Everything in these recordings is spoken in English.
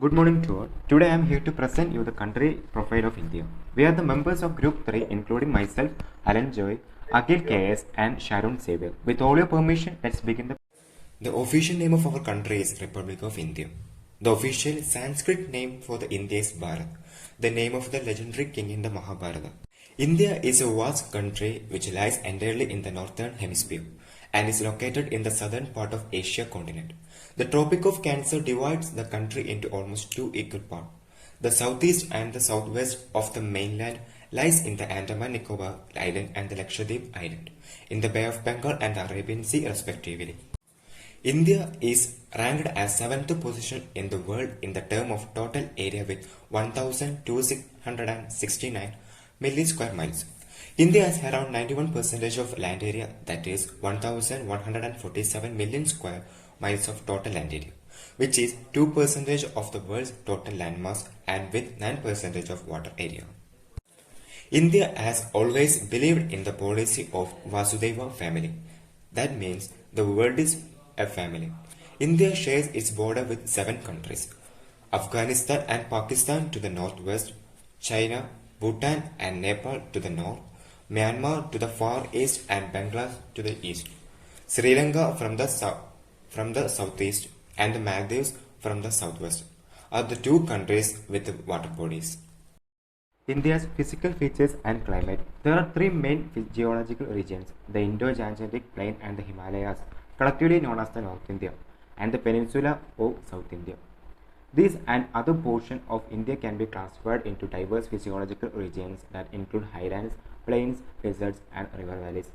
Good morning to all. Today I am here to present you the country profile of India. We are the members of Group 3 including myself, Alan Joy, Akhil KS and Sharon Xavier. With all your permission, let's begin the... The official name of our country is Republic of India. The official Sanskrit name for the India is Bharat, the name of the legendary king in the Mahabharata. India is a vast country which lies entirely in the northern hemisphere and is located in the southern part of Asia continent. The Tropic of Cancer divides the country into almost two equal parts. The southeast and the southwest of the mainland lies in the Andaman Nicobar Island and the Lakshadweep Island, in the Bay of Bengal and the Arabian Sea respectively. India is ranked as 7th position in the world in the term of total area with 1,269 million square miles. India has around 91% of land area, that is 1,147 million square miles of total land area, which is 2% of the world's total landmass and with 9% of water area. India has always believed in the policy of Vasudhaiva family. That means the world is a family. India shares its border with 7 countries: Afghanistan and Pakistan to the northwest, China, Bhutan and Nepal to the north, Myanmar to the far east and Bangladesh to the east, Sri Lanka from the southeast and the Maldives from the southwest are the 2 countries with the water bodies. India's physical features and climate. There are 3 main geological regions: the Indo-Gangetic Plain and the Himalayas, collectively known as the North India, and the Peninsula of South India. These and other portions of India can be classified into diverse physiological regions that include highlands, plains, deserts, and river valleys.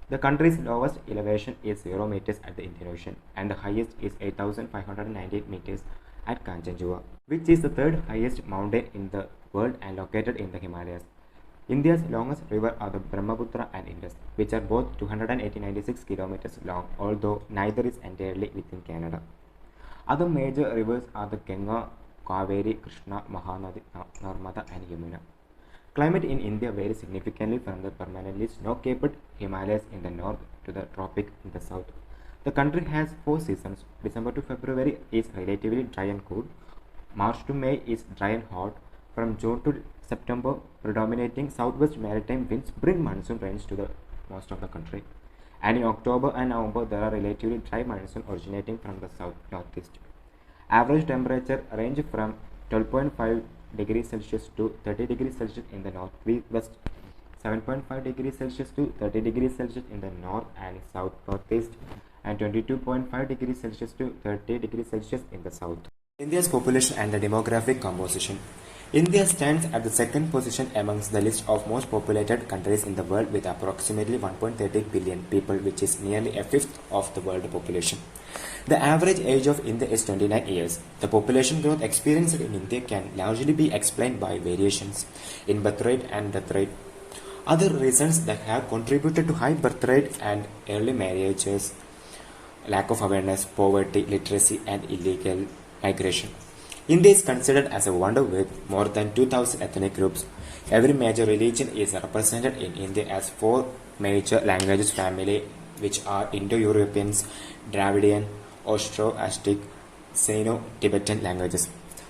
The country's lowest elevation is 0 meters at the Indian Ocean, and the highest is 8,598 meters at Kanchenjunga, which is the 3rd highest mountain in the world and located in the Himalayas. India's longest rivers are the Brahmaputra and Indus, which are both 296 kilometers long, although neither is entirely within Canada. Other major rivers are the Ganga, Kaveri, Krishna, Mahanadi, Narmada, and Yamuna. Climate in India varies significantly from the permanently snow-capped Himalayas in the north to the tropic in the south. The country has 4 seasons. December to February is relatively dry and cool. March to May is dry and hot. From June to September, predominating southwest maritime winds bring monsoon rains to the most of the country. And in October and November, there are relatively dry monsoon originating from the south-northeast. Average temperature range from 12.5 degrees Celsius to 30 degrees Celsius in the northwest, 7.5 degrees Celsius to 30 degrees Celsius in the north and south-northeast, and 22.5 degrees Celsius to 30 degrees Celsius in the south. India's population and the demographic composition. India stands at the 2nd position amongst the list of most populated countries in the world with approximately 1.30 billion people, which is nearly a fifth of the world population. The average age of India is 29 years. The population growth experienced in India can largely be explained by variations in birth rate and death rate. Other reasons that have contributed to high birth rate and early marriages: lack of awareness, poverty, literacy, and illegal migration. India is considered as a wonder with more than 2,000 ethnic groups. Every major religion is represented in India as 4 major languages family, which are Indo-Europeans, Dravidian, Austro-Asiatic, Sino-Tibetan languages.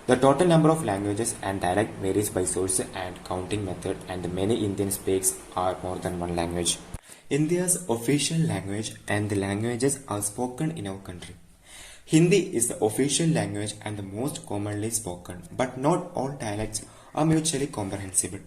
The total number of languages and dialect varies by source and counting method, and many Indian speaks are more than one language. India's official language and the languages are spoken in our country. Hindi is the official language and the most commonly spoken, but not all dialects are mutually comprehensible.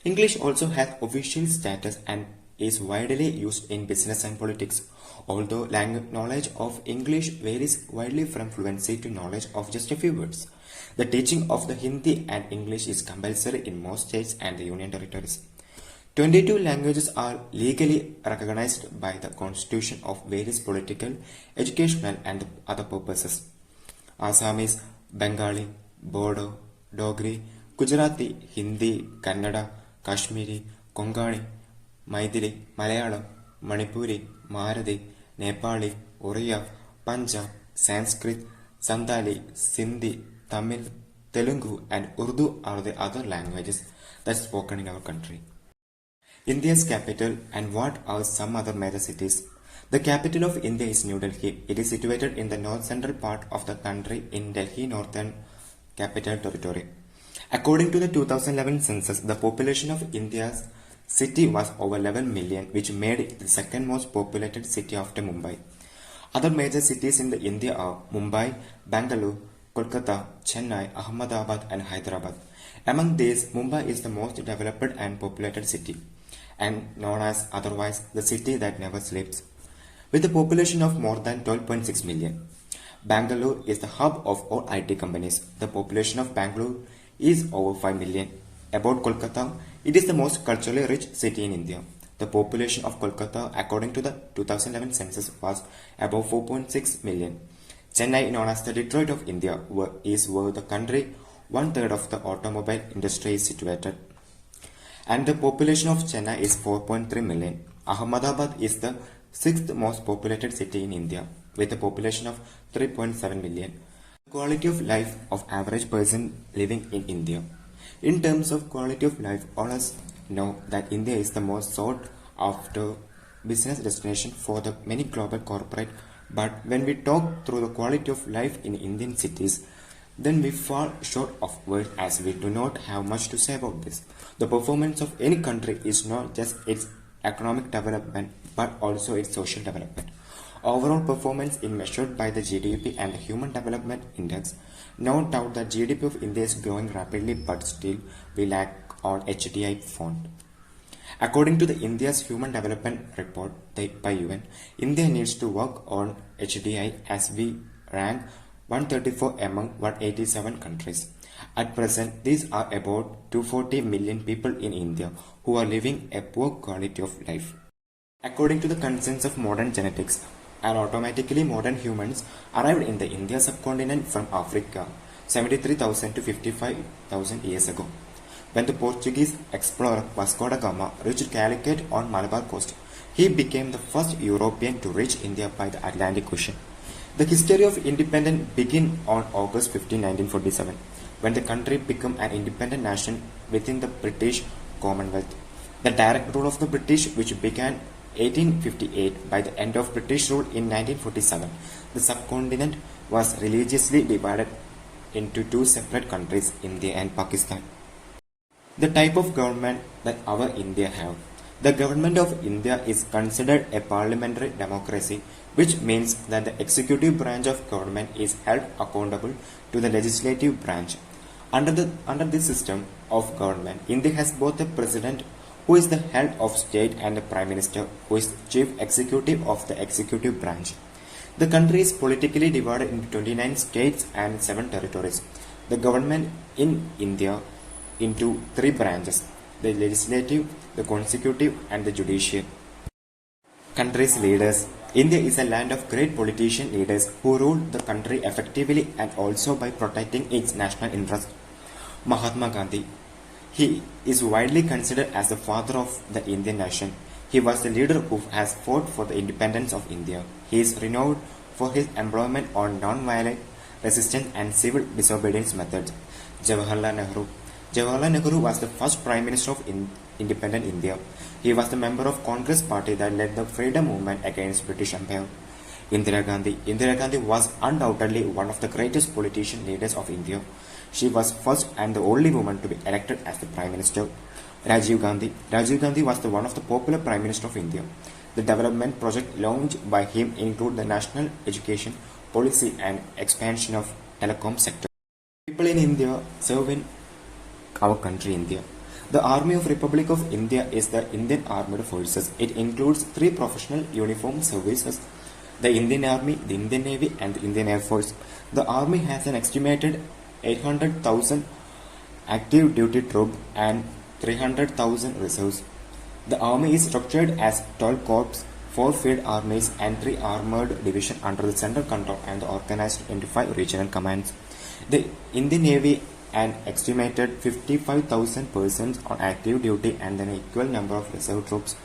English also has official status and is widely used in business and politics, although knowledge of English varies widely from fluency to knowledge of just a few words. The teaching of the Hindi and English is compulsory in most states and the union territories. 22 languages are legally recognized by the constitution of various political, educational and other purposes. Assamese, Bengali, Bodo, Dogri, Gujarati, Hindi, Kannada, Kashmiri, Konkani, Maithili, Malayalam, Manipuri, Marathi, Nepali, Oriya, Punjab, Sanskrit, Santali, Sindhi, Tamil, Telugu and Urdu are the other languages that are spoken in our country. India's capital and what are some other major cities. The capital of India is New Delhi. It is situated in the north central part of the country in Delhi northern capital territory. According to the 2011 census, the population of India's city was over 11 million, which made it the second most populated city after Mumbai. Other major cities in India are Mumbai, Bangalore, Kolkata, Chennai, Ahmedabad, and Hyderabad. Among these, Mumbai is the most developed and populated city, and known as otherwise the city that never sleeps. With a population of more than 12.6 million, Bangalore is the hub of all IT companies. The population of Bangalore is over 5 million. About Kolkata, it is the most culturally rich city in India. The population of Kolkata, according to the 2011 census, was above 4.6 million. Chennai, known as the Detroit of India, is where the country one-third of the automobile industry is situated. And the population of Chennai is 4.3 million. Ahmedabad is the sixth most populated city in India, with a population of 3.7 million. Quality of life of average person living in India. In terms of quality of life, all us know that India is the most sought after business destination for the many global corporate. But when we talk through the quality of life in Indian cities, then we fall short of words as we do not have much to say about this. The performance of any country is not just its economic development but also its social development. Overall performance is measured by the GDP and the Human Development Index. No doubt that GDP of India is growing rapidly, but still we lack on HDI font. According to the India's Human Development Report by UN, India needs to work on HDI as we rank 134 among 187 countries. At present, these are about 240 million people in India who are living a poor quality of life. According to the consensus of modern genetics, and automatically modern humans arrived in the India subcontinent from Africa 73,000 to 55,000 years ago. When the Portuguese explorer Vasco da Gama reached Calicut on Malabar coast, he became the first European to reach India by the Atlantic Ocean. The history of independence began on August 15, 1947, when the country became an independent nation within the British Commonwealth. The direct rule of the British, which began 1858 by the end of British rule in 1947, the subcontinent was religiously divided into two separate countries, India and Pakistan. The type of government that our India have. The government of India is considered a parliamentary democracy, which means that the executive branch of government is held accountable to the legislative branch. Under this system of government, India has both a president who is the head of state and a prime minister who is chief executive of the executive branch. The country is politically divided into 29 states and 7 territories. The government in India into 3 branches: the legislative, the consecutive, and the judicial. Country's leaders. India is a land of great politician leaders who rule the country effectively and also by protecting its national interest. Mahatma Gandhi. He is widely considered as the father of the Indian nation. He was the leader who has fought for the independence of India. He is renowned for his employment on non-violent resistance and civil disobedience methods. Jawaharlal Nehru. Jawaharlal Nehru was the first Prime Minister of independent India. He was the member of Congress party that led the freedom movement against British Empire. Indira Gandhi. Indira Gandhi was undoubtedly one of the greatest politician leaders of India. She was first and the only woman to be elected as the Prime Minister. Rajiv Gandhi. Rajiv Gandhi was one of the popular Prime Minister of India. The development project launched by him include the national education policy and expansion of telecom sector. People in India serve in our country India. The Army of Republic of India is the Indian Armed Forces. It includes 3 professional uniformed services: the Indian Army, the Indian Navy, and the Indian Air Force. The Army has an estimated 800,000 active duty troops and 300,000 reserves. The Army is structured as 12 corps, 4 field armies, and 3 armored divisions under the central control and organized into 5 regional commands. The Indian Navy an estimated 55,000 persons on active duty and an equal number of reserve troops.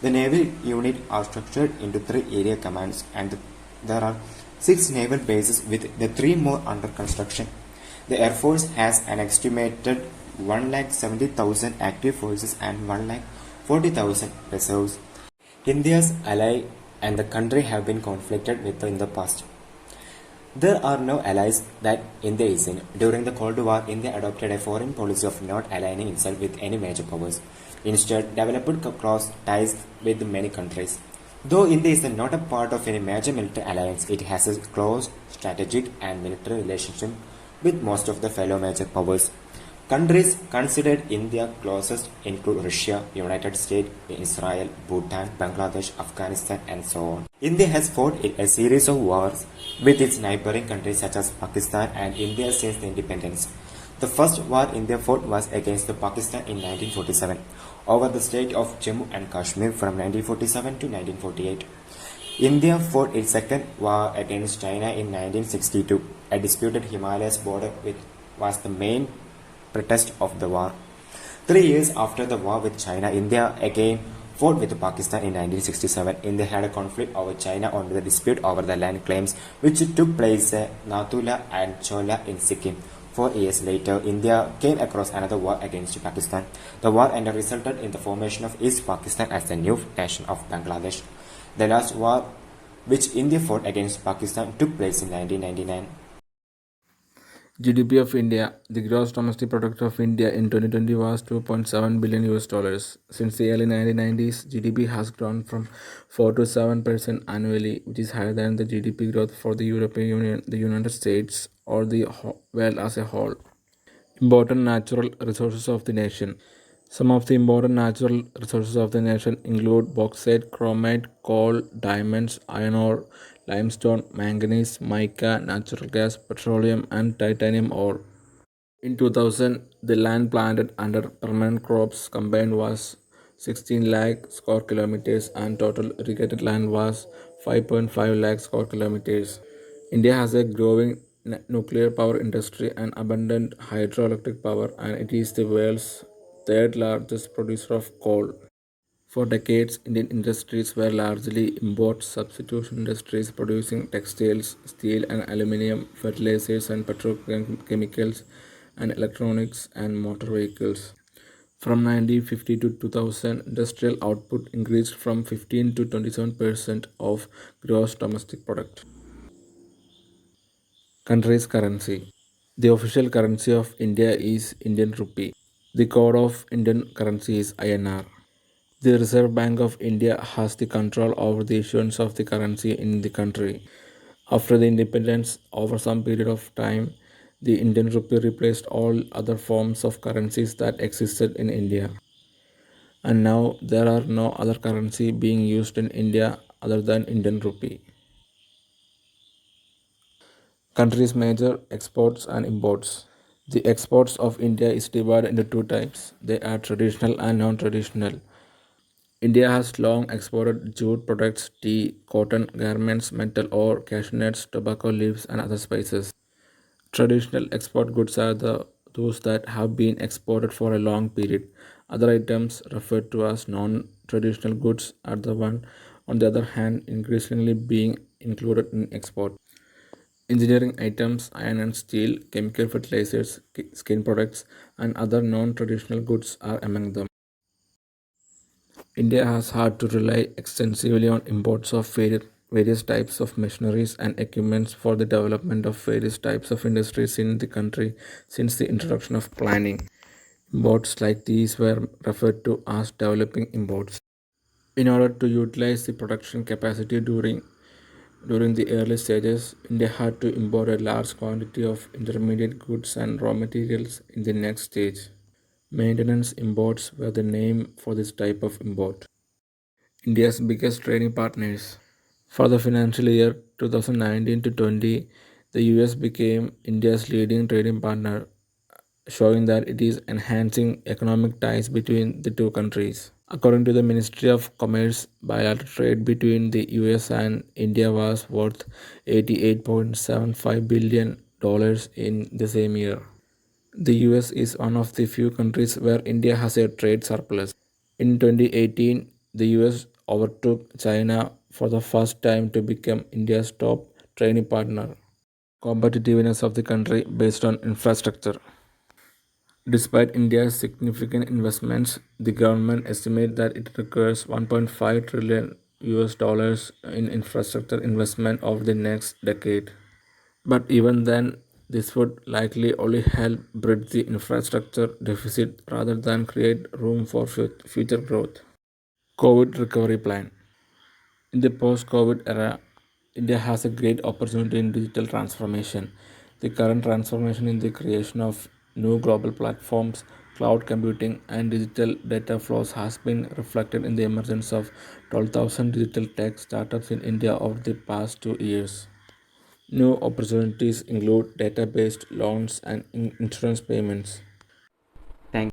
The naval unit are structured into 3 area commands, and there are 6 naval bases with the 3 more under construction. The Air Force has an estimated 1,70,000 active forces and 1,40,000 reserves. India's ally and the country have been conflicted with in the past. There are no allies that India is in. During the Cold War, India adopted a foreign policy of not aligning itself with any major powers. Instead, developed close ties with many countries. Though India is not a part of any major military alliance, it has a close strategic and military relationship with most of the fellow major powers. Countries considered India closest include Russia, United States, Israel, Bhutan, Bangladesh, Afghanistan, and so on. India has fought in a series of wars with its neighboring countries such as Pakistan and India since the independence. The first war India fought was against the Pakistan in 1947 over the state of Jammu and Kashmir from 1947 to 1948. India fought its second war against China in 1962. A disputed Himalayas border which was the main pretext of the war. 3 years after the war with China, India again fought with Pakistan in 1967. India had a conflict over China on the dispute over the land claims which took place at Nathula and Chola in Sikkim. 4 years later, India came across another war against Pakistan. The war ended resulted in the formation of East Pakistan as the new nation of Bangladesh. The last war which India fought against Pakistan took place in 1999. GDP of India. The gross domestic product of India in 2020 was 2.7 billion US dollars. Since the early 1990s, GDP has grown from 4 to 7% annually, which is higher than the GDP growth for the European Union, the United States, or the world as a whole. Important natural resources of the nation. Some of the important natural resources of the nation include bauxite, chromite, coal, diamonds, iron ore, limestone, manganese, mica, natural gas, petroleum, and titanium ore. In 2000, the land planted under permanent crops combined was 16 lakh square kilometers and total irrigated land was 5.5 lakh square kilometers. India has a growing nuclear power industry and abundant hydroelectric power, and it is the world's third largest producer of coal. For decades, Indian industries were largely import substitution industries producing textiles, steel and aluminium, fertilizers and petrochemicals, and electronics and motor vehicles. From 1950 to 2000, industrial output increased from 15 to 27% of gross domestic product. Country's currency. The official currency of India is Indian rupee. The code of Indian currency is INR. The Reserve Bank of India has the control over the issuance of the currency in the country. After the independence, over some period of time, the Indian rupee replaced all other forms of currencies that existed in India. And now there are no other currency being used in India other than Indian rupee. Country's major exports and imports. The exports of India is divided into two types. They are traditional and non-traditional. India has long exported jute products, tea, cotton, garments, metal ore, cashew nuts, tobacco leaves, and other spices. Traditional export goods are those that have been exported for a long period. Other items, referred to as non-traditional goods, are the one, on the other hand, increasingly being included in export. Engineering items, iron and steel, chemical fertilizers, skin products, and other non-traditional goods are among them. India has had to rely extensively on imports of various types of machineries and equipments for the development of various types of industries in the country since the introduction of planning. Imports like these were referred to as developing imports. In order to utilize the production capacity during the early stages, India had to import a large quantity of intermediate goods and raw materials in the next stage. Maintenance imports were the name for this type of import. India's biggest trading partners. For the financial year 2019 to 20, the US became India's leading trading partner, showing that it is enhancing economic ties between the two countries. According to the Ministry of Commerce, bilateral trade between the US and India was worth $88.75 billion in the same year. The US is one of the few countries where India has a trade surplus. In 2018, the US overtook China for the first time to become India's top trading partner. Competitiveness of the country based on infrastructure. Despite India's significant investments, the government estimates that it requires 1.5 trillion US dollars in infrastructure investment over the next decade. But even then, this would likely only help bridge the infrastructure deficit rather than create room for future growth. COVID recovery plan. In the post COVID era, India has a great opportunity in digital transformation. The current transformation in the creation of new global platforms, cloud computing, and digital data flows has been reflected in the emergence of 12,000 digital tech startups in India over the past 2 years. New opportunities include data based loans and insurance payments,